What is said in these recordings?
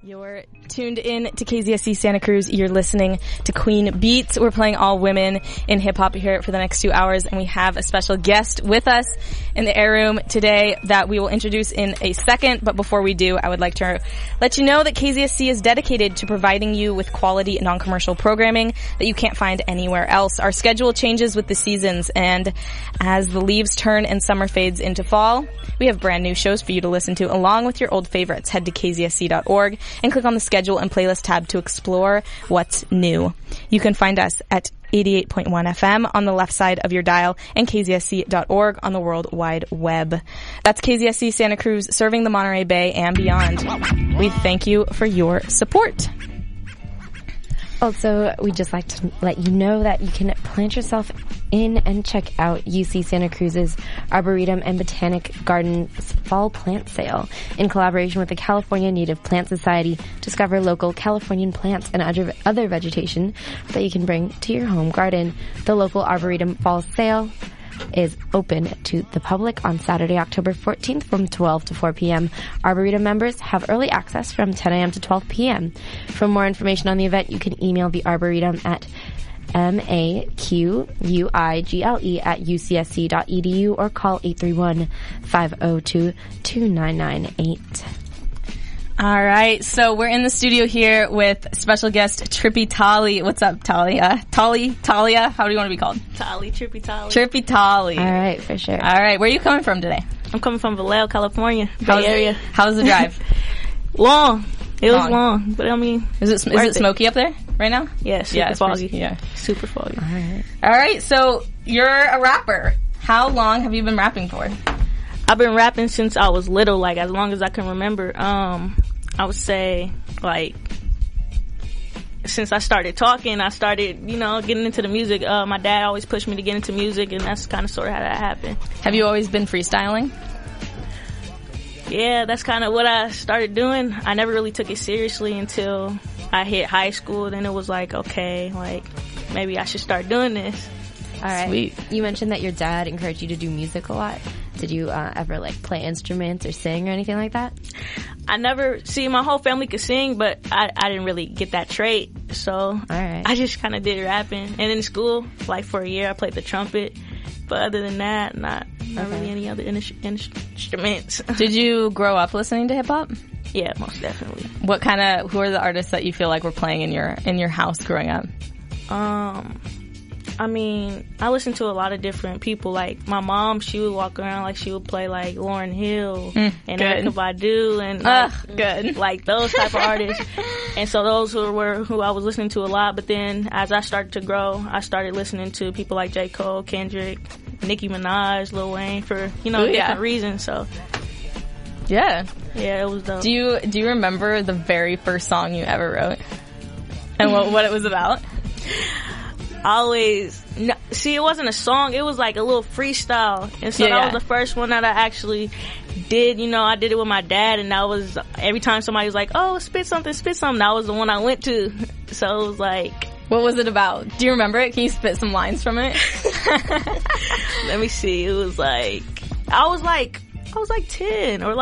You're tuned in to KZSC Santa Cruz. You're listening to Queen Beats. We're playing all women in hip-hop here for the next 2 hours, and we have a special guest with us in the air room today that we will introduce in a second. But before we do, I would like to let you know that KZSC is dedicated to providing you with quality non-commercial programming that you can't find anywhere else. Our schedule changes with the seasons, and as the leaves turn and summer fades into fall, we have brand new shows for you to listen to along with your old favorites. Head to kzsc.org and click on the schedule and playlist tab to explore what's new. You can find us at 88.1 FM on the left side of your dial and kzsc.org on the World Wide Web. That's KZSC Santa Cruz, serving the Monterey Bay and beyond. We thank you for your support. Also, we'd just like to let you know that you can plant yourself in and check out UC Santa Cruz's Arboretum and Botanic Gardens Fall Plant Sale. In collaboration with the California Native Plant Society, discover local Californian plants and other vegetation that you can bring to your home garden. The local Arboretum Fall Sale is open to the public on Saturday, October 14th from 12 to 4 p.m. Arboretum members have early access from 10 a.m. to 12 p.m. For more information on the event, you can email the Arboretum at maquigle@ucsc.edu or call 831-502-2998. All right, so we're in the studio here with special guest Trippy Talii. What's up, Talia? Talia? How do you want to be called? Trippy Talii. Trippy Talii. All right, for sure. All right, where are you coming from today? I'm coming from Vallejo, California, Bay Area. How's the drive? Long. It was long, but I mean, is it smoky up there right now? Yeah, super foggy. Yeah, super foggy. All right, so you're a rapper. How long have you been rapping for? I've been rapping since I was little, like as long as I can remember. I would say, like, since I started talking, I started, getting into the music. My dad always pushed me to get into music, and that's kind of sort of how that happened. Have you always been freestyling? Yeah, that's kind of what I started doing. I never really took it seriously until I hit high school. Then it was like, okay, like, maybe I should start doing this. All right. Sweet. You mentioned that your dad encouraged you to do music a lot. Did you ever, play instruments or sing or anything like that? My whole family could sing, but I didn't really get that trait. So all right. I just kind of did rapping. And in school, for a year, I played the trumpet. But other than that, not really any other instruments. Did you grow up listening to hip-hop? Yeah, most definitely. Who are the artists that you feel like were playing in your house growing up? I listened to a lot of different people. Like, my mom, she would walk around, she would play, Lauryn Hill and Erykah Badu and, those type of artists. And so those were who I was listening to a lot. But then as I started to grow, I started listening to people like J. Cole, Kendrick, Nicki Minaj, Lil Wayne for, different reasons. So, yeah. Yeah, it was dope. Do you remember the very first song you ever wrote? And what it was about? It wasn't a song, it was a little freestyle, and so that was the first one that I actually did. I did it with my dad, and that was every time somebody was like, oh, spit something, that was the one I went to. So it was what was it about? Do you remember it? Can you spit some lines from it? Let me see. It was I was 10 or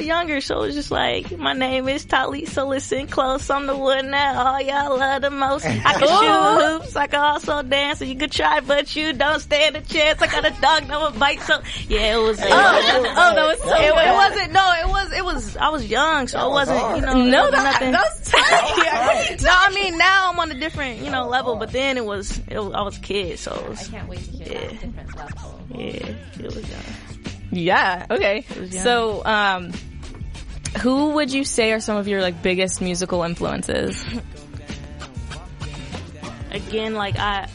younger, so it was just my name is Talii, so listen close, I'm the one that all y'all love the most. I can shoot hoops, I can also dance, and you could try, but you don't stand a chance. I got a dog, no one bites, so yeah, it was. That was so it wasn't. No, it was. I was young, so it wasn't. No, nothing. That's No, now I'm on a different, level, but then I was a kid, so it was, I can't wait to hear that different level. Yeah, it was young. Yeah, okay. So, who would you say are some of your, biggest musical influences? Again, I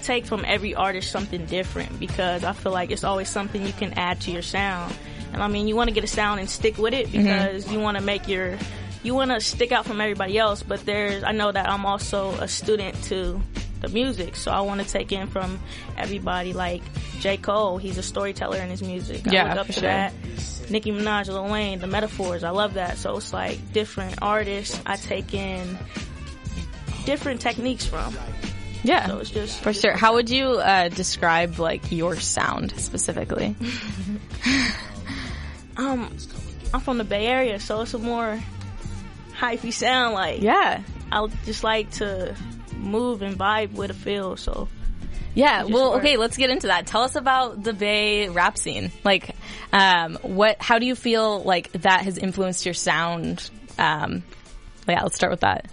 take from every artist something different because I feel like it's always something you can add to your sound. And you want to get a sound and stick with it because you want to you want to stick out from everybody else, but I know that I'm also a student to the music, so I want to take in from everybody. Like J. Cole, he's a storyteller in his music. I look up to that. Nicki Minaj, Lil Wayne, the metaphors, I love that. So it's different artists I take in different techniques from. Yeah, so it's just for sure. How would you describe your sound specifically? I'm from the Bay Area, so it's a more hyphy sound. Like, yeah, I just like to move and vibe with a feel. So yeah, well, okay, let's get into that. Tell us about the Bay rap scene. Like, how do you feel like that has influenced your sound? Yeah, let's start with that.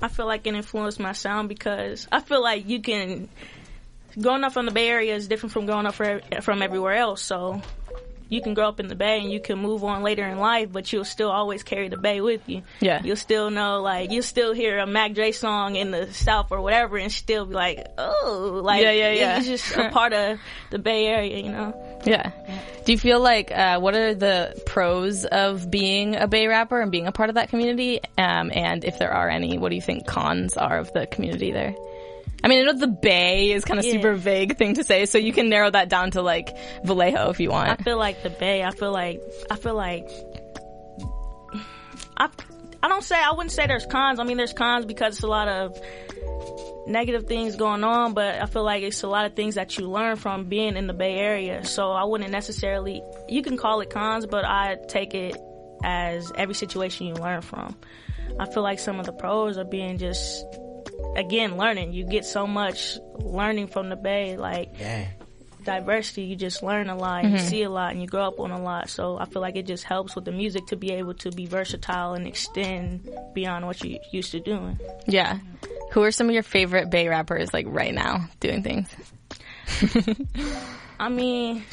I feel like it influenced my sound because I feel like growing up from the Bay Area is different from growing up from everywhere else. So you can grow up in the Bay and you can move on later in life, but you'll still always carry the Bay with you. Yeah. You'll still know, like, you'll still hear a Mac Dre song in the South or whatever and still be like, oh, like, yeah. It's just a part of the Bay Area, you know? Yeah. Do you feel like, what are the pros of being a Bay rapper and being a part of that community? And if there are any, what do you think cons are of the community there? I mean, I know the Bay is kind of super vague thing to say, so you can narrow that down to like Vallejo if you want. I feel like the Bay, I wouldn't say there's cons. I mean, there's cons because it's a lot of negative things going on, but I feel like it's a lot of things that you learn from being in the Bay Area. So I wouldn't necessarily, you can call it cons, but I take it as every situation you learn from. I feel like some of the pros are being just, again, learning. You get so much learning from the Bay, like diversity. You just learn a lot, you see a lot, and you grow up on a lot. So I feel like it just helps with the music to be able to be versatile and extend beyond what you used to doing. Yeah. Who are some of your favorite Bay rappers, like, right now, doing things? I mean,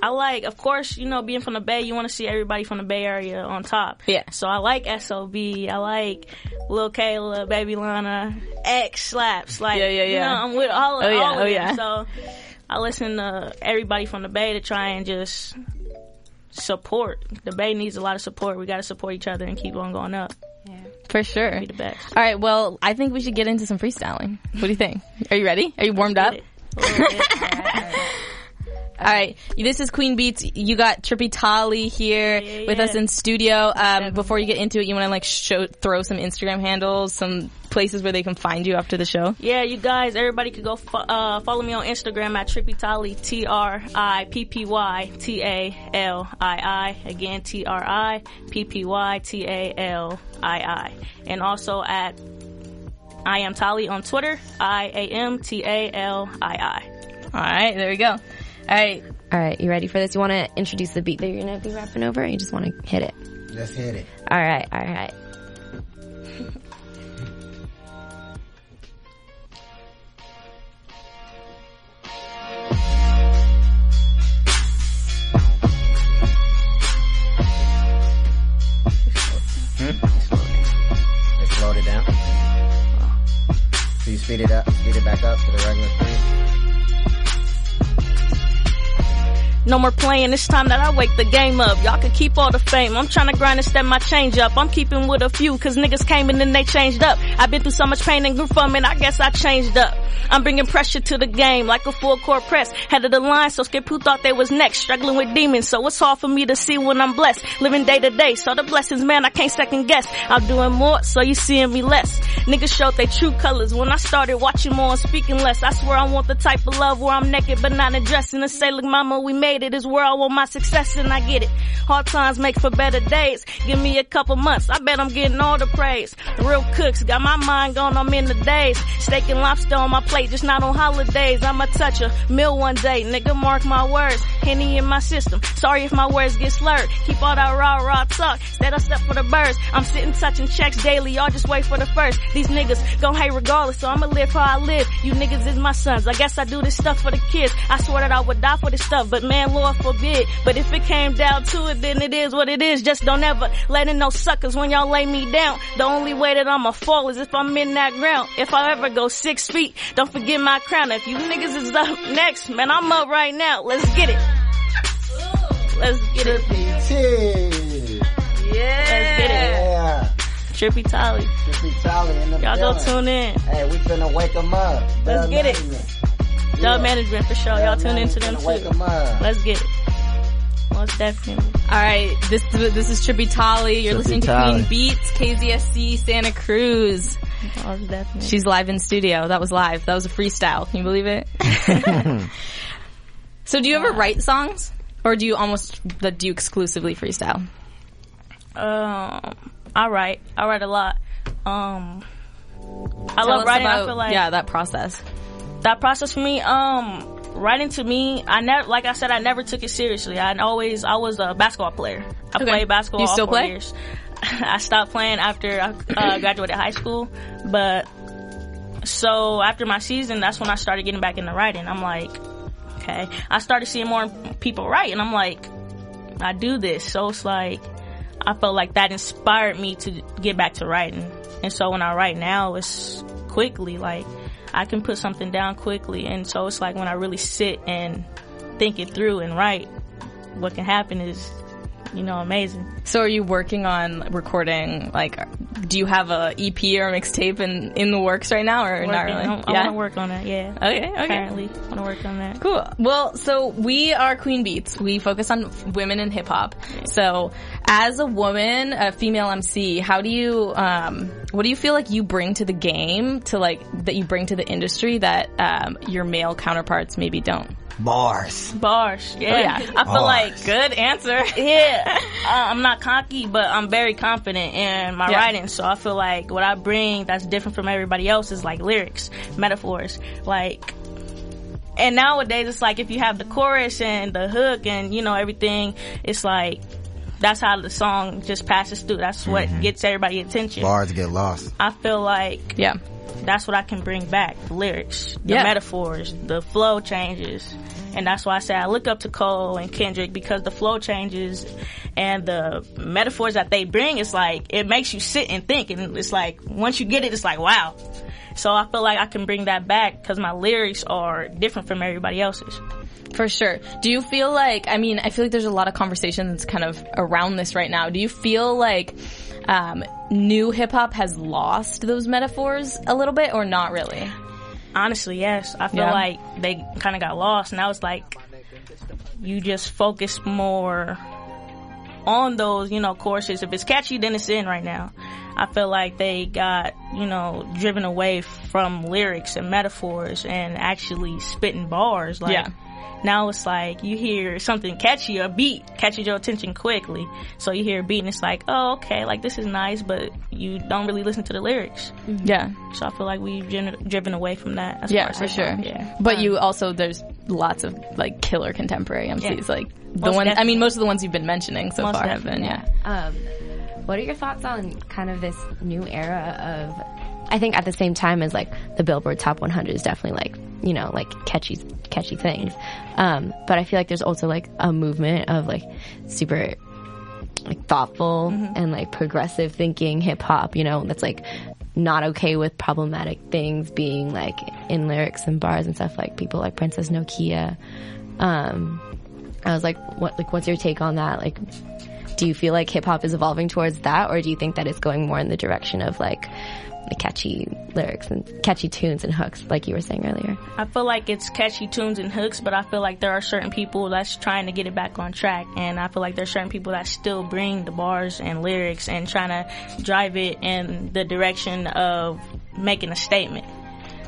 I like, of course, you know, being from the Bay, you want to see everybody from the Bay Area on top. Yeah. So I like SOB, I like Lil Kayla, Baby Lana, XSLAPZ. Like, you know, I'm with all of them. So I listen to everybody from the Bay to try and just support. The Bay needs a lot of support. We got to support each other and keep on going up. Yeah. For sure. Be the best. All right, well, I think we should get into some freestyling. What do you think? Are you ready? Are you warmed up? All right, this is Queen Beats. You got Trippy Talii here with us in studio. Before you get into it, you want to like throw some Instagram handles, some places where they can find you after the show? Yeah, you guys, everybody could go follow me on Instagram at Trippy Talii, TRIPPYTALII. Again, TRIPPYTALII. And also at I Am Talii on Twitter, IAMTALII. All right, there we go. All right, you ready for this? You want to introduce the beat that you're going to be rapping over, or you just want to hit it? Let's hit it. All right. Let's slow it down. So you speed it back up to the regular speed. No more playing, it's time that I wake the game up. Y'all can keep all the fame. I'm trying to grind and step my change up. I'm keeping with a few, cause niggas came and then they changed up. I've been through so much pain and grew from it, I guess I changed up. I'm bringing pressure to the game like a full court press. Head of the line, so Skip who thought they was next. Struggling with demons, so it's hard for me to see when I'm blessed. Living day to day, so the blessings, man, I can't second guess. I'm doing more, so you seeing me less. Niggas showed their true colors when I started watching more and speaking less. I swear I want the type of love where I'm naked but not undressed. And to say, look mama, we made it, is where I want my success, and I get it. Hard times make for better days. Give me a couple months, I bet I'm getting all the praise. Real cooks, got my mind going, I'm in the days. Steak and lobster on my plate, just not on holidays. I'ma touch a meal one day, nigga, mark my words. Henny in my system, sorry if my words get slurred. Keep all that rah-rah talk, instead I step for the birds. I'm sitting touching checks daily, y'all just wait for the first. These niggas gon' hate regardless, so I'ma live how I live. You niggas is my sons, I guess I do this stuff for the kids. I swear that I would die for this stuff, but man, Lord forbid. But if it came down to it, then it is what it is. Just don't ever let in no suckers when y'all lay me down. The only way that I'ma fall is if I'm in that ground. If I ever go 6 feet, don't forget my crown. If you niggas is up next, man, I'm up right now. Let's get it. Let's get it. Yeah. Let's get it. Yeah. Trippy Talii. Trippy Talii in the Y'all building. go tune in. Hey, we finna wake them up. Let's get it. Dub management for sure. Y'all tune into them Wake too. 'em up. Let's get it. Most definitely. All right, this is Trippy Talii. You're Trippy listening to Talii. Queen Beats, KZSC Santa Cruz. Most definitely. She's live in studio. That was live. That was a freestyle. Can you believe it? So do you ever write songs? Or do you exclusively freestyle? I I write a lot. I love writing. I feel like that process. That process for me, writing to me, I never took it seriously. I was a basketball player. I played basketball. You still all 4 play? years. I stopped playing after I graduated high school, but so after my season, that's when I started getting back into writing. I'm like, okay. I started seeing more people write, and I'm like, I do this. So it's like, I felt like that inspired me to get back to writing. And so when I write now, it's quickly, like, I can put something down quickly. And so it's like when I really sit and think it through and write, what can happen is, amazing. So are you working on recording, like, do you have a EP or a mixtape in the works right now, or not really? I want to work on that, yeah. Okay. Apparently, I want to work on that. Cool. Well, so we are Queen Beats. We focus on women in hip-hop. So as a woman, a female MC, how do you, what do you feel like you bring to the game, that you bring to the industry that your male counterparts maybe don't? Bars. Yeah. Oh, yeah. I feel like, good answer. Yeah. I'm not cocky, but I'm very confident in my writing. So I feel like what I bring that's different from everybody else is like lyrics, metaphors, like. And nowadays it's like if you have the chorus and the hook and everything, it's like that's how the song just passes through. That's what gets everybody's attention. Bars get lost. I feel like that's what I can bring back. The lyrics, the metaphors, the flow changes. And that's why I say I look up to Cole and Kendrick, because the flow changes and the metaphors that they bring, it's like, it makes you sit and think. And it's like, once you get it, it's like, wow. So I feel like I can bring that back because my lyrics are different from everybody else's. For sure. Do you feel like, I feel like there's a lot of conversations kind of around this right now. Do you feel like new hip-hop has lost those metaphors a little bit, or not really? Honestly, yes. I feel like they kind of got lost. Now it's like you just focus more on those, choruses. If it's catchy, then it's in right now. I feel like they got, driven away from lyrics and metaphors and actually spitting bars. Now it's like you hear something catchy, a beat catches your attention quickly. So you hear a beat and it's like, oh, okay, like this is nice, but you don't really listen to the lyrics. Yeah. So I feel like we've driven away from that. For sure. Yeah. But you also, there's lots of like killer contemporary MCs, like the one. Most of the ones you've been mentioning so far have been. What are your thoughts on kind of this new era of? I think at the same time as like the Billboard Top 100 is definitely like, like catchy things. But I feel like there's also like a movement of like super like thoughtful and like progressive thinking hip hop, that's like not okay with problematic things being like in lyrics and bars and stuff, like people like Princess Nokia. I was like, what's your take on that? Like, do you feel like hip hop is evolving towards that, or do you think that it's going more in the direction of like the catchy lyrics and catchy tunes and hooks, like you were saying earlier? I feel like it's catchy tunes and hooks, but I feel like there are certain people that's trying to get it back on track, and I feel like there's certain people that still bring the bars and lyrics and trying to drive it in the direction of making a statement.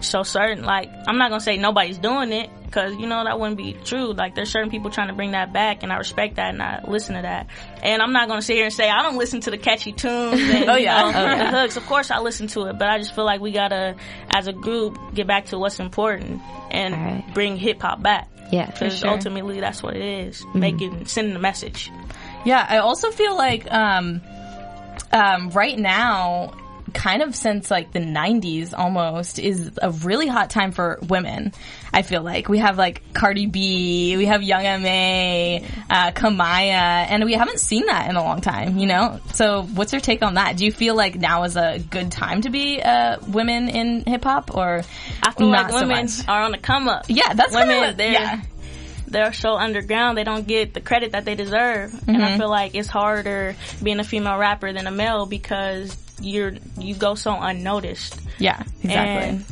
So certain, like, I'm not gonna say nobody's doing it, because that wouldn't be true. Like, there's certain people trying to bring that back, and I respect that and I listen to that. And I'm not gonna sit here and say I don't listen to the catchy tunes and the hooks. Of course I listen to it, but I just feel like we gotta, as a group, get back to what's important and bring hip hop back. Yeah, for because ultimately that's what it is, sending a message. Yeah, I also feel like right now, kind of since like the 90s almost, is a really hot time for women. I feel like we have like Cardi B, we have Young M.A, Kamaya, and we haven't seen that in a long time, So what's your take on that? Do you feel like now is a good time to be women in hip hop, or I feel not like women so much? are on the come up. Yeah, that's women. They're so underground. They don't get the credit that they deserve, and I feel like it's harder being a female rapper than a male because you go so unnoticed. Yeah, exactly. And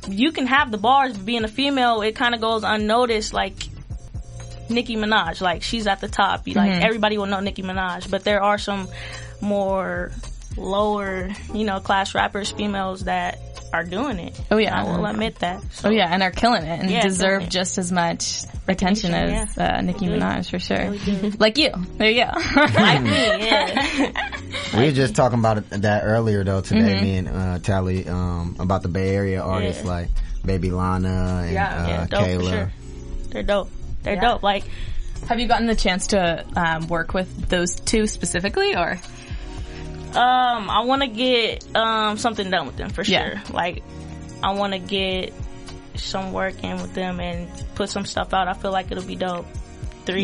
you can have the bars, but being a female, it kind of goes unnoticed. Like Nicki Minaj, like she's at the top. Like everybody will know Nicki Minaj, but there are some more lower, class rappers, females that are doing it. Oh yeah, I will admit that. So. Oh yeah, and are killing it and deserve just as much attention as Nicki Minaj, for sure. Really like you. There you go. Like me, yeah. We were just talking about that earlier though today, me and Talii, about the Bay Area artists like Baby Lana and dope, Kayla. for sure. They're dope. They're dope. Like, have you gotten the chance to work with those two specifically, or? I want to get something done with them for sure. Like, I want to get some work in with them and put some stuff out. I feel like it'll be dope. 3,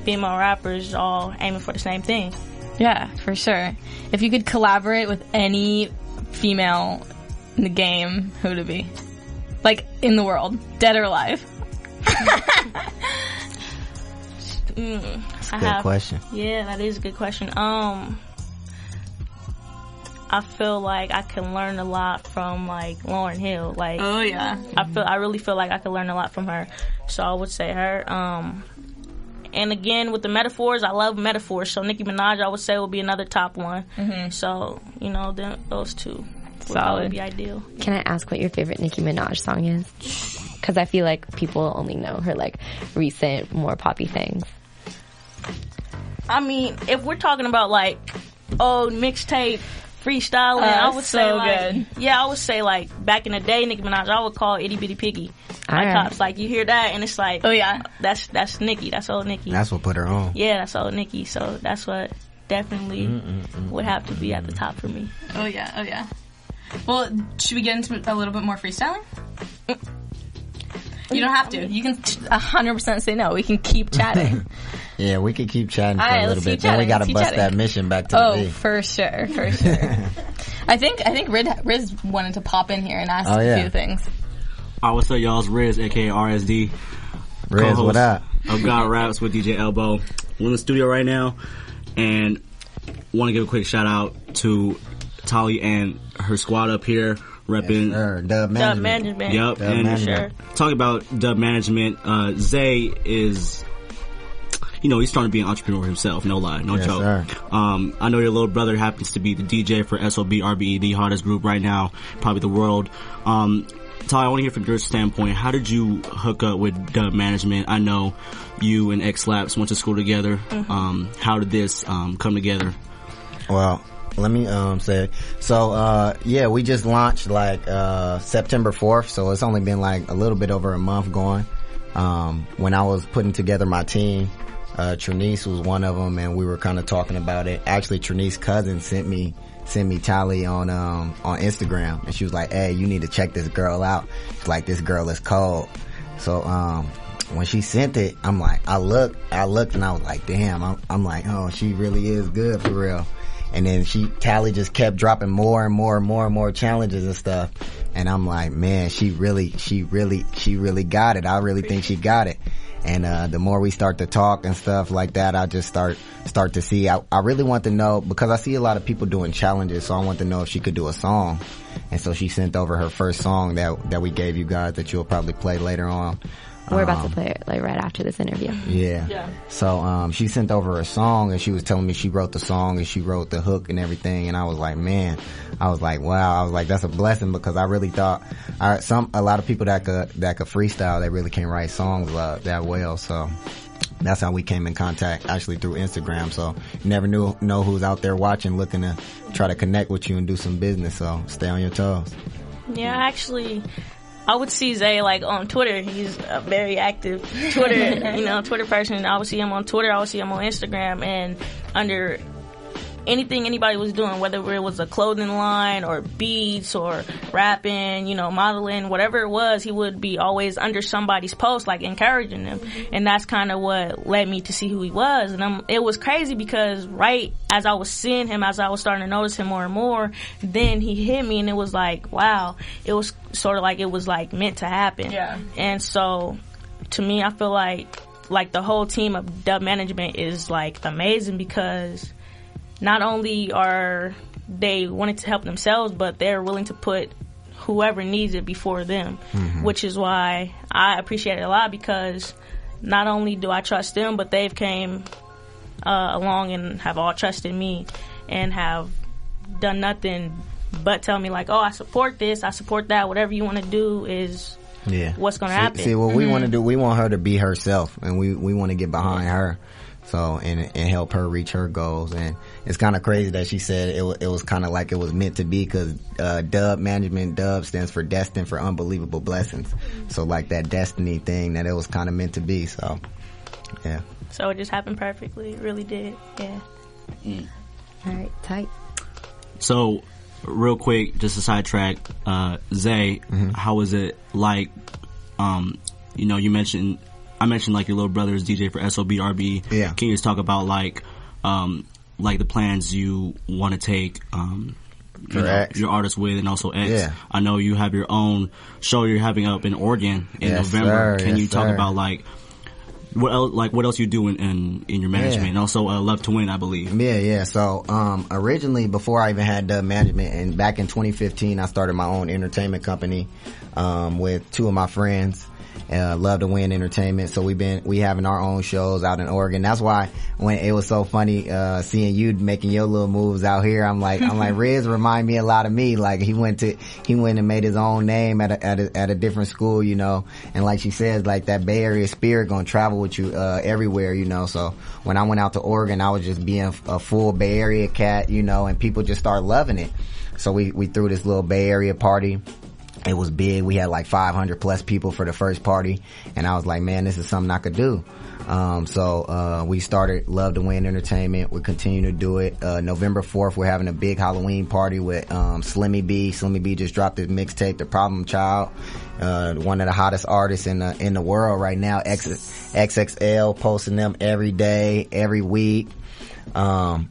female rappers all aiming for the same thing. Yeah, for sure. If you could collaborate with any female in the game, who would it be? Like, in the world, dead or alive? That's a good question. Yeah, that is a good question. I feel like I can learn a lot from like Lauryn Hill. Like, oh yeah, I really feel like I can learn a lot from her. So I would say her. And again, with the metaphors, I love metaphors. So Nicki Minaj, I would say, would be another top one. So those two would probably be ideal. Can I ask what your favorite Nicki Minaj song is? Because I feel like people only know her like recent, more poppy things. I mean, if we're talking about like old mixtape freestyling, I would say like, good. Yeah, I would say like back in the day, Nicki Minaj, I would call Itty Bitty Piggy. My tops, like you hear that and it's like, oh yeah, that's Nicki, that's old Nicki. That's what put her on. Yeah, that's old Nicki. So that's what definitely would have to be at the top for me. Oh yeah. Well, should we get into a little bit more freestyling? You don't have to. You can 100% say no. We can keep chatting. Yeah, we can keep chatting for a little bit. Then we got to bust that mission back to the beat. Oh, for sure. I think Riz wanted to pop in here and ask a few things. Alright, what's up, y'all? It's Riz, aka RSD. Riz, what up? Of God Raps with DJ Elbow. We're in the studio right now, and want to give a quick shout out to Talii and her squad up here. Repping Dub Management. Yep. Dub Management. Talking about Dub Management, Zay is, he's starting to be an entrepreneur himself. No lie, no joke. Sir. I know your little brother happens to be the DJ for SOB RBE, the hottest group right now, probably the world. Talii, I want to hear from your standpoint. How did you hook up with Dub Management? I know you and XSLAPZ went to school together. How did this come together? Well, let me say, so we just launched like September 4th, so it's only been like a little bit over a month going. When I was putting together my team, Trinice was one of them, and we were kind of talking about it. Actually, Trinice's cousin sent me Talii on Instagram, and she was like, "Hey, you need to check this girl out. She's like, this girl is cold." So when she sent it, I'm like, I looked and I was like, damn, I'm like, oh, she really is good for real. And then Talii just kept dropping more and more challenges and stuff. And I'm like, man, she really got it. I really think she got it. And the more we start to talk and stuff like that, I just start to see. I really want to know, because I see a lot of people doing challenges, so I want to know if she could do a song. And so she sent over her first song that we gave you guys, that you'll probably play later on. We're about to play it like right after this interview. Yeah. So she sent over a song, and she was telling me she wrote the song and she wrote the hook and everything. And I was like, man, wow. I was like, that's a blessing, because I really thought a lot of people that could freestyle, they really can't write songs that well. So that's how we came in contact, actually through Instagram. So you never know who's out there watching, looking to try to connect with you and do some business. So stay on your toes. Yeah, actually, I would see Zay like on Twitter. He's a very active Twitter person. I would see him on Twitter. I would see him on Instagram, and under anything anybody was doing, whether it was a clothing line or beats or rapping, modeling, whatever it was, he would be always under somebody's post, like encouraging them. And that's kind of what led me to see who he was. And it was crazy, because right as I was seeing him, as I was starting to notice him more and more, then he hit me, and it was like, wow, it was sort of like it was like meant to happen. Yeah. And so to me, I feel like the whole team of Dub Management is like amazing, because not only are they wanting to help themselves, but they're willing to put whoever needs it before them, which is why I appreciate it a lot, because not only do I trust them, but they've came along and have all trusted me and have done nothing but tell me like, oh, I support this, I support that, whatever you want to do is what's going to happen. See, what we want to do, we want her to be herself, and we want to get behind her. So, and help her reach her goals. And it's kind of crazy that she said it was kind of like it was meant to be, because Dub Management, Dub stands for Destined for Unbelievable Blessings. So like that destiny thing, that it was kind of meant to be. So yeah. So it just happened perfectly. It really did. Yeah. All right, tight. So, real quick, just a sidetrack, Zay, how was it like, you know, I mentioned like your little brother is DJ for SOB/RBE. Yeah. Can you just talk about like the plans you want to take, you know, your artist with, and also X? Yeah. I know you have your own show you're having up in Oregon in November. Sir. Can you talk about like, what else you do in your management, and also Love to Win, I believe. Yeah. So originally, before I even had Dub Management, and back in 2015, I started my own entertainment company with two of my friends. Love to Win Entertainment. So we having our own shows out in Oregon. That's why when it was so funny seeing you making your little moves out here, I'm like Riz remind me a lot of me. Like he went and made his own name at a different school, you know. And like she says, like that Bay Area spirit gonna travel with you everywhere, you know. So when I went out to Oregon, I was just being a full Bay Area cat, you know, and people just started loving it. So we threw this little Bay Area party. It was big. We had like 500 plus people for the first party, and I was like, man, this is something I could do. So we started Love to Win Entertainment. We continue to do it. November 4th, we're having a big Halloween party with Slimmy B. Slimmy B just dropped his mixtape, The Problem Child. One of the hottest artists in the world right now. XXL posting them every day, every week. Yeah,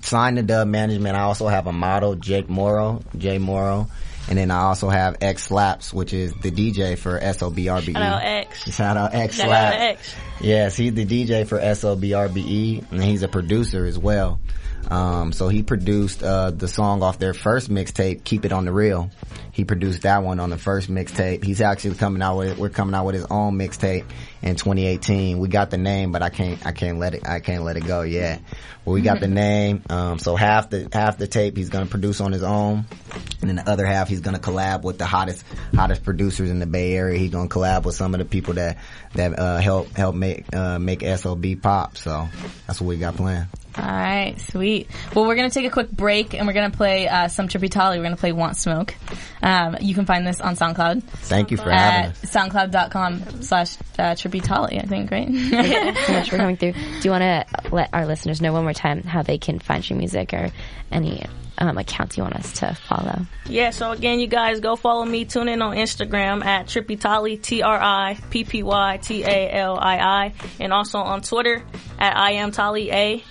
signed to Dub Management. I also have a model, Jay Morrow. And then I also have XSLAPZ, which is the DJ for SOB/RBE. Shout out XSLAPZ. Yes, he's the DJ for SOB/RBE, and he's a producer as well. So he produced the song off their first mixtape, Keep It on the Real. He produced that one on the first mixtape. He's actually we're coming out with his own mixtape in 2018. We got the name, but I can't let it go yet. Well, we got the name. So half the tape he's gonna produce on his own, and then the other half he's gonna collab with the hottest producers in the Bay Area. He's gonna collab with some of the people that help make SOB pop. So that's what we got planned. All right, sweet. Well, we're going to take a quick break, and we're going to play some Trippy Talii. We're going to play Want Smoke. You can find this on SoundCloud. Thank you for having us. SoundCloud.com/Trippy Talii, I think, right? Thanks so much for coming through. Do you want to let our listeners know one more time how they can find your music, or any accounts you want us to follow? Yeah, so again, you guys go follow me. Tune in on Instagram at Trippy Talii, TRIPPYTALII, and also on Twitter at I am Talii,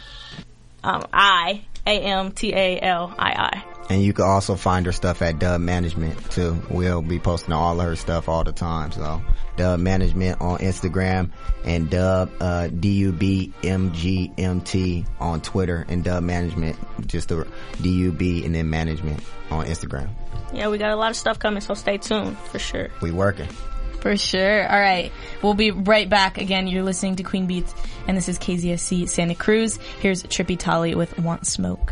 IAMTALII. And you can also find her stuff at Dub Management too. We'll be posting all of her stuff all the time. So Dub Management on Instagram, and DUBMGMT on Twitter, and Dub Management, just the DUB and then Management on Instagram. Yeah, we got a lot of stuff coming, so stay tuned for sure. We working. For sure. All right. We'll be right back. Again, you're listening to Queen Beats, and this is KZSC Santa Cruz. Here's Trippy Talii with Want Smoke.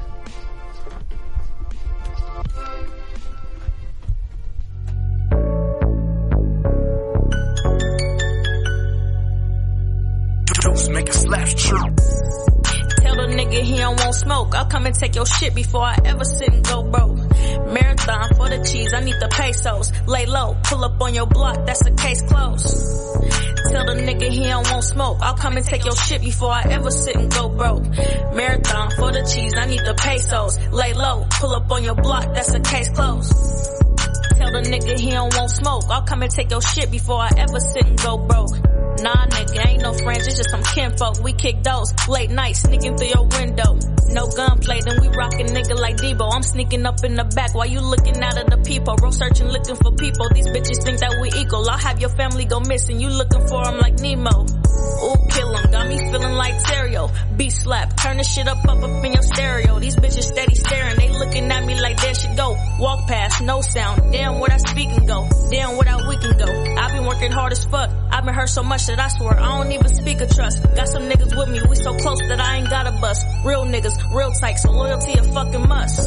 Make it slap true. Tell the nigga he don't want smoke. I'll come and take your shit before I ever sit and go broke. Marathon for the cheese, I need the pesos. Lay low, pull up on your block, that's a case closed. Tell the nigga he don't want smoke. I'll come and take your shit before I ever sit and go broke. Marathon for the cheese, I need the pesos. Lay low, pull up on your block, that's a case closed. Tell the nigga he don't want smoke. I'll come and take your shit before I ever sit and go broke. Nah, nigga, ain't no friends, it's just some kinfolk. We kick those late nights, sneaking through your window. No gunplay, then we rockin' nigga like Debo. I'm sneaking up in the back while you looking out of the peephole. Road searching, looking for people. These bitches think that we equal. I'll have your family go missing. You looking for them like Nemo. Ooh, kill 'em, got me feeling like Terrio. Beat slap, turn the shit up in your stereo. These bitches steady staring, they looking at me like there should go. Walk past, no sound. Damn, where that speak and go. Damn, where that we can go. I've been working hard as fuck. I've been hurt so much that I swear I don't even speak of trust. Got some niggas with me, we so close that I ain't got a bust. Real niggas, real tight, so loyalty a fucking must.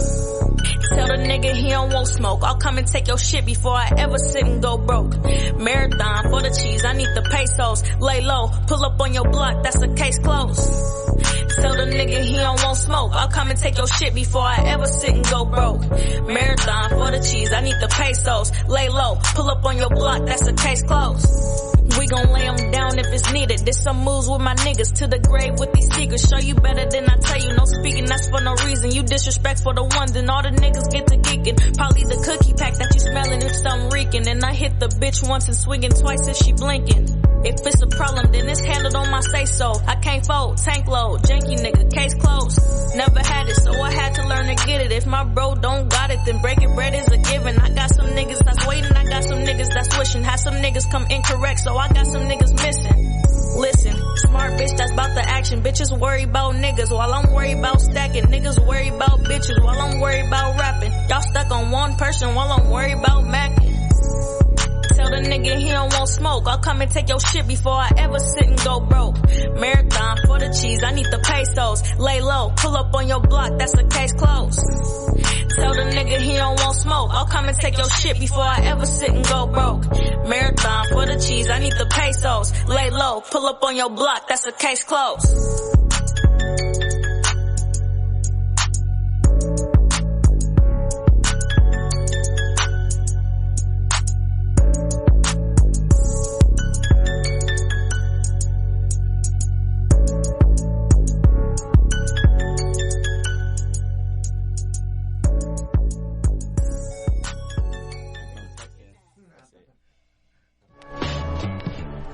Tell the nigga he don't want smoke. I'll come and take your shit before I ever sit and go broke. Marathon for the cheese, I need the pesos. Lay low, pull up on your block, that's a case closed. Tell the nigga he don't want smoke. I'll come and take your shit before I ever sit and go broke. Marathon for the cheese, I need the pesos. Lay low, pull up on your block, that's a case closed. We gon' lay them down if it's needed. This some moves with my niggas to the grave with these secrets. Show you better than I tell you. No speaking, that's for no reason. You disrespectful to ones and all the niggas get to geeking. Probably the cookie pack that you smelling if something reeking. And I hit the bitch once and swinging twice if she blinking. If it's a problem, then it's handled on my say-so. I can't fold, tank load, janky nigga, case closed. Never had it, so I had to learn to get it. If my bro don't got it, then breaking bread is a given. I got some niggas that's waiting, I got some niggas that's wishing. Had some niggas come incorrect, so I got some niggas missing. Listen, smart bitch that's about the action. Bitches worry about niggas while I'm worried about stacking. Niggas worry about bitches while I'm worried about rapping. Y'all stuck on one person while I'm worried about macking. Tell the nigga he don't want smoke. I'll come and take your shit before I ever sit and go broke. Marathon for the cheese, I need the pesos. Lay low, pull up on your block, that's a case closed. Tell the nigga he don't want smoke. I'll come and take your shit before I ever sit and go broke. Marathon for the cheese, I need the pesos. Lay low, pull up on your block, that's a case closed.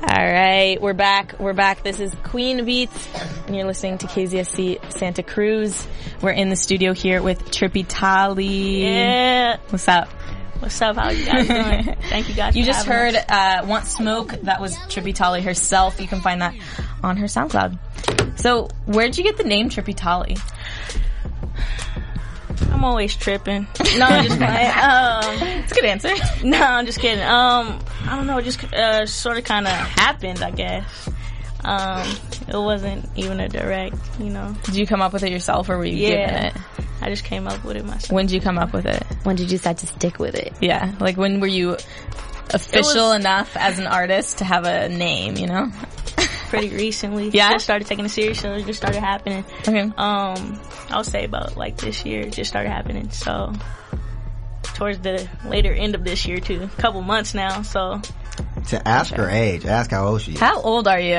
Alright, we're back. This is Queen Beats, and you're listening to KZSC Santa Cruz. We're in the studio here with Trippy Talii. Yeah. What's up? What's up? How you guys doing? Thank you guys You for just having heard us. Want Smoke. That was Trippy Talii herself. You can find that on her SoundCloud. So, where'd you get the name Trippy Talii? I'm always tripping. No, I'm just playing. It's a good answer. No, I'm just kidding. I don't know, it just sort of kind of happened, I guess. It wasn't even a direct, you know. Did you come up with it yourself, or were you given it? I just came up with it myself. When did you come up with it? When did you decide to stick with it? Yeah, like when were you official enough as an artist to have a name, you know? Pretty recently. Yeah? Just started taking it serious, so it just started happening. Okay. I would say about like this year, it just started happening. So towards the later end of this year too, a couple months now. So To ask her age, ask how old she is. How old are you?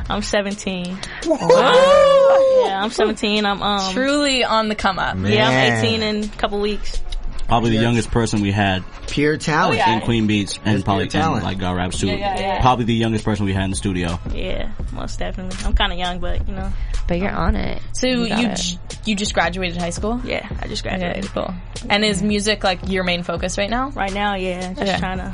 I'm 17. Whoa. Yeah, I'm 17. I'm truly on the come up. Man. Yeah, I'm 18 in a couple weeks. Probably the youngest person we had Pure talent. Oh, yeah. in Queen Beats, and That's probably pure talent. in like raps too. Yeah. Probably the youngest person we had in the studio. Yeah, most definitely. I'm kind of young, but you know. But you're on it. So you just graduated high school? Yeah, I just Okay, graduated. cool. And is music like your main focus right now? Right now, yeah, just Okay. trying to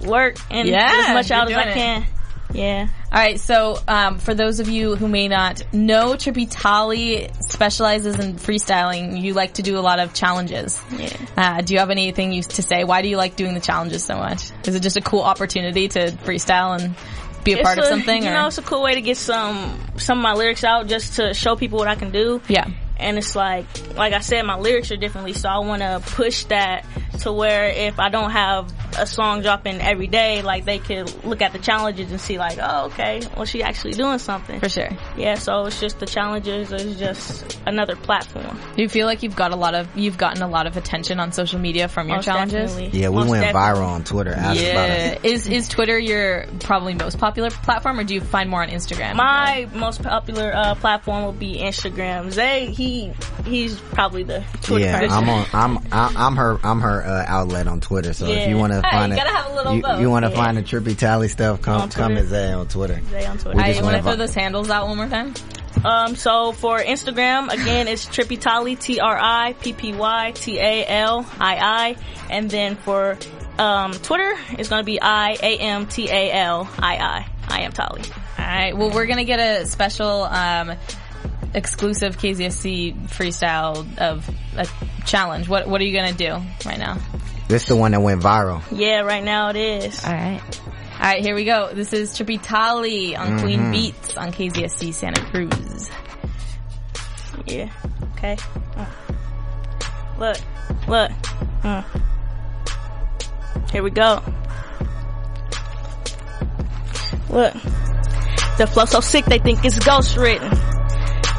work and Yeah, get as much out as you're I doing can. Yeah. Alright, so for those of you who may not know, Trippy Talii specializes in freestyling. You like to do a lot of challenges. Yeah. Do you have anything to say? Why do you like doing the challenges so much? Is it just a cool opportunity to freestyle and be a part of something? You or? know, it's a cool way to get some of my lyrics out, just to show people what I can do. Yeah. And it's like I said, my lyrics are differently, so I want to push that to where if I don't have a song dropping every day, like they could look at the challenges and see like, oh, okay, well, she actually doing something. For sure. Yeah, so it's just the challenges is just another platform. Do you feel like you've gotten a lot of attention on social media from your Most challenges? definitely. Yeah, we Most went definitely. viral on Twitter. Ask about it. Is Twitter your probably most popular platform, or do you find more on Instagram? My most popular platform will be Instagram. Zay, he's probably the Twitter Yeah, person. I'm her outlet on Twitter. So if you want to find you gotta have a little you both. want to find the Trippy Talii stuff, come Twitter. at Zay on Twitter. Zay on Twitter. We Alright, just you want to went throw vi- those handles out one more time? So for Instagram, again, it's Trippy Talii, TRIPPYTALII, and then for Twitter, it's gonna be IAMTALII. I am Talii. Alright, well we're gonna get a special exclusive KZSC freestyle of a challenge. What are you gonna do right now? This the one that went viral. Yeah, right now it is. Alright, here we go. This is Trippy Talii on Queen Beats on KZSC Santa Cruz. Yeah. Okay. Look. Here we go. Look. The flow so sick they think it's ghost written.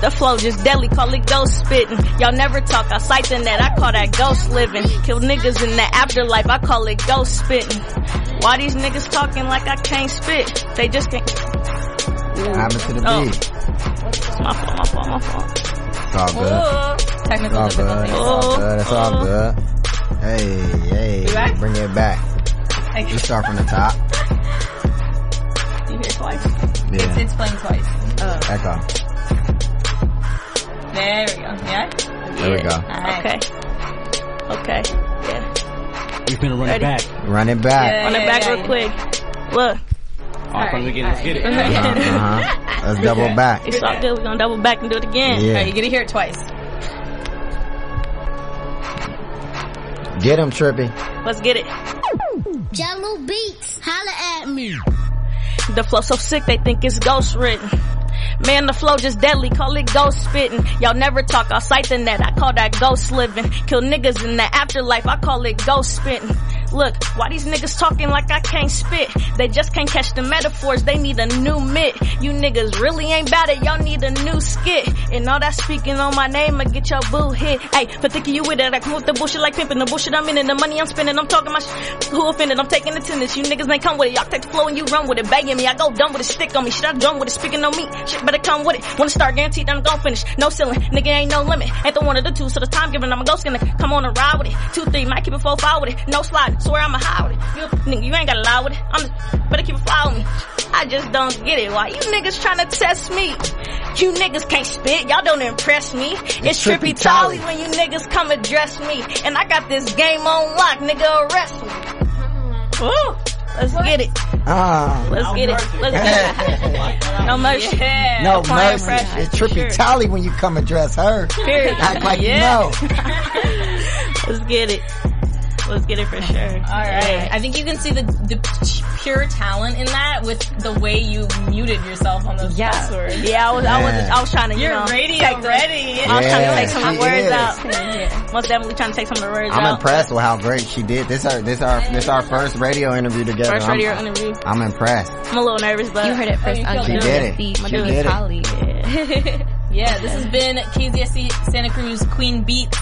The flow just deadly, call it ghost spitting. Y'all never talk outside the net, I call that ghost living. Kill niggas in the afterlife, I call it ghost spitting. Why these niggas talking like I can't spit? They just can't. What happened to the beat? My fault. It's all good. Technical difficulties. It's all good. Hey. We back? Bring it back. You start from the top. You hear twice? Yeah. It's playing twice. Echo. There we go. Yeah? There we go. Right. Okay. Yeah. We're gonna run Ready? it back. Run it back. Yeah. Run it back real quick. Look. From the beginning. Let's get it. Let's double back. It's all good. We're gonna double back and do it again. Yeah. Alright, you're gonna hear it twice. Get him, Trippy. Let's get it. Jello Beats, holla at me. The flow so sick they think it's ghost written. Man, the flow just deadly, call it ghost spitting. Y'all never talk outside the net, I call that ghost living. Kill niggas in the afterlife, I call it ghost spitting. Look, why these niggas talking like I can't spit? They just can't catch the metaphors, they need a new mitt. You niggas really ain't bad at, y'all need a new skit. And all that speaking on my name, I get your boo hit. Hey, for thinking you with it, I come with the bullshit like pimping. The bullshit I'm in and the money I'm spending, I'm talking my who offended, I'm taking attendance. You niggas ain't come with it, y'all take the flow and you run with it. Begging me, I go dumb with it, stick on me. Shit, I drum with it, speaking on me. Shit better come with it. Wanna start, guaranteed that I'm gon' finish. No ceiling, nigga ain't no limit. Ain't the one of the two, so the time giving, I'm a ghost gonna come on and ride with it. 2-3, might keep it 4-5 with it. No sliding, swear I'ma hide with it. You ain't gotta lie with it. Better keep it fly with me. I just don't get it. Why you niggas tryna test me? You niggas can't spit, y'all don't impress me. It's Trippy Talii when you niggas come address me. And I got this game on lock, nigga, arrest me. Woo! Let's get it. Let's get it. No mercy. Yeah. No Applying mercy. pressure, It's Trippy sure. Talii when you come address her. Period. Act like Yeah. you know. Let's get it. Let's get it for sure. Alright. Yeah. I think you can see the pure talent in that with the way you muted yourself on those passwords. Yeah, I was trying to, you You're know, radio take the- ready. I was trying to take some of she the words is. out. Most definitely trying to take some of the words out. I'm impressed with how great she did. This our first radio interview together. First radio interview. I'm impressed. I'm a little nervous, but You heard it first on She did it. KZSC She did it. Talii. Yeah, this has been KZSC Santa Cruz Queen Beats.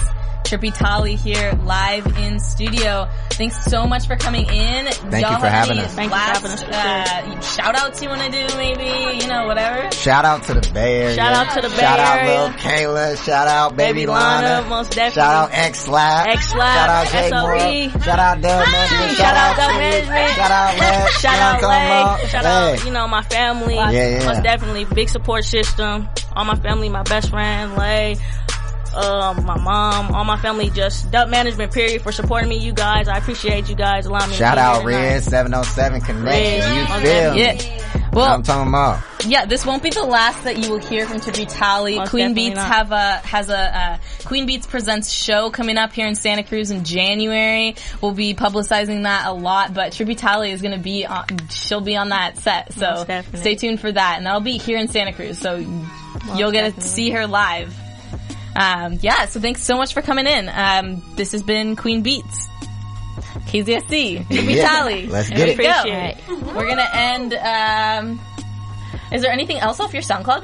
Trippy Talii here live in studio. Thanks so much for coming in. Thank you for having us. Thank you for having us, for sure. Shout outs you want to do, maybe, whatever. Shout out to the Bay Area. Shout out to the Bay Shout out Area. Lil Kayla. Shout out Baby Lana. most definitely. Shout out XSLAPZ. Shout out Jake SOE. Moore. Shout out Dub Management. Shout out Dub Steve. Management. Shout out Lex. Shout out Leg. Shout out, Hey. my family. Yeah. Most definitely. Big support system. All my family, my best friend, Lay. My mom, all my family, just Dub Management, period, for supporting me, you guys. I appreciate you guys allowing me Shout to be out here tonight. Red 707 Connection. Red. You Okay. feel me? Yeah. What Well, I'm talking about. yeah, this won't be the last that you will hear from Trippy Talii. Most Queen definitely Beats not. has a Queen Beats Presents show coming up here in Santa Cruz in January. We'll be publicizing that a lot, but Trippy Talii is going to be she'll be on that set, so Most definitely. stay tuned for that. And that'll be here in Santa Cruz, so you'll get to see her live. So thanks so much for coming in. This has been Queen Beats. KZSC. Trippy Talii. Let's Here get we it. go. Appreciate it. We're gonna end, is there anything else off your SoundCloud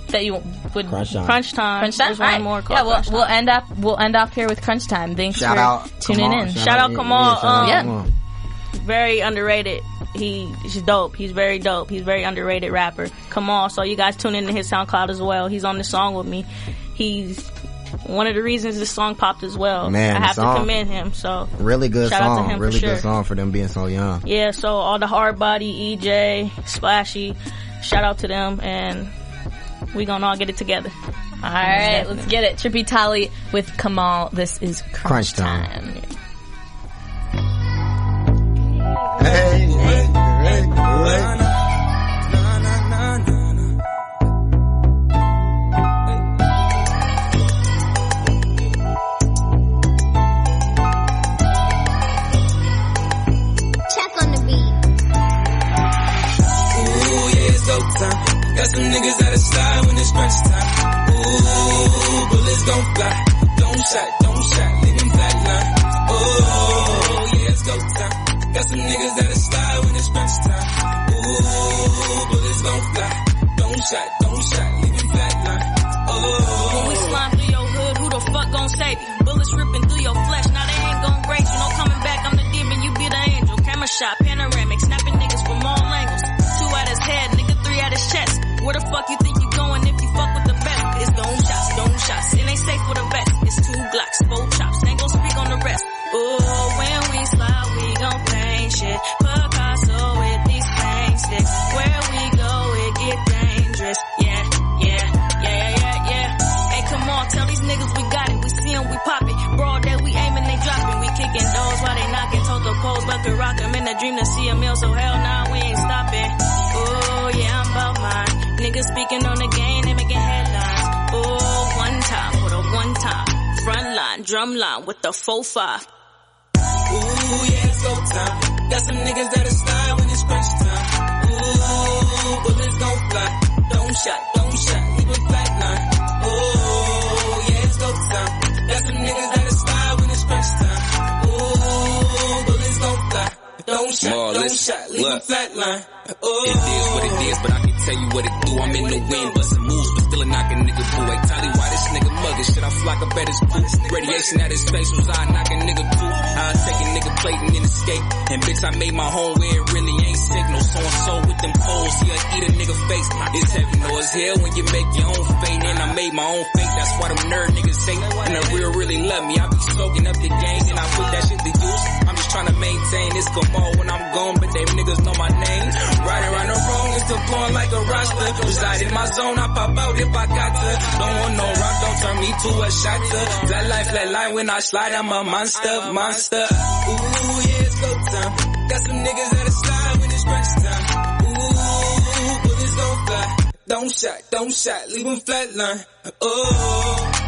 that you would Crunch time. Crunch time. Crunch time? There's one Alright. more called Yeah, Crunch time. we'll end up here with Crunch Time. Thanks Shout for out tuning Kamal. in. Shout out Kamal. Yeah. Kamal. Very underrated. He's dope. He's very dope. He's very underrated rapper. Kamal. So you guys tune into his SoundCloud as well. He's on the song with me. He's one of the reasons this song popped as well. Man, I the have to song- commend him. So Really good Shout out to song. him for Really sure. good song for them being so young. yeah, so all the hard body, EJ, Splashy, shout out to them, and we gonna all get it together. Alright, let's get it. Trippy Talii with Kamal. This is Crunch Crunch Time. Time. Check on the beat. Ooh, yeah, it's go time. Got some niggas that'll slide when it's crunch time. Ooh, bullets gon' fly. Don't shot, leave them flatline. Oh, yeah, it's go time. Got some niggas that'll slide when it's crunch time. Ooh, bullets gon' fly. Don't shot, leave them flatline. Tell these niggas we got it, we see them, we pop it. Broad that we aiming, they dropping. We kicking doors while they knocking. Told the poles, bucket rock 'em in a dream to see a meal, so hell nah, we ain't stopping. Oh yeah, I'm about mine. Niggas speaking on the game, they making headlines. Oh, one time, for the one time. Front line, drum line with the 4-5. Ooh, yeah, it's go time. Got some niggas that'll slide when it's crunch time. Ooh, bullets gon' fly. Don't shot, leave a flatline. Ooh, yeah, it's go time. Got some niggas that'll slide when it's crunch time. Ooh, bullets gon' fly. Don't shot, leave a flatline. Ooh. It is what it is, but I can tell you what it do. I'm in the wind, bustin' moves, but still a knockin' nigga boo. Hey, Talii, why this nigga muggin'? Should I flock up at his pool? Radiation at his face was I knock a nigga too. I'll take a nigga platin' in escape. And bitch, I made my home where it really ain't signal. So-and-so with them poles, he'll eat a nigga face. It's heaven or it's hell when you make your own fate. And I made my own fate, that's why them nerd niggas hate. And the real really love me, I be soaking up the game and I put that shit to use. I'm just trying to maintain this Kamal when I'm gone, but them niggas know my name. Right around the wrong, it's still blowing like a roster. Reside in my zone, I pop out if I got to. Don't want no rock, don't turn me to a shotter. Flat line when I slide, I'm a monster. Ooh, yeah, it's go time. Got some niggas that'll slide when it's crunch time. Ooh, bullets gon' fly. Don't shot, leave them flatline. Oh.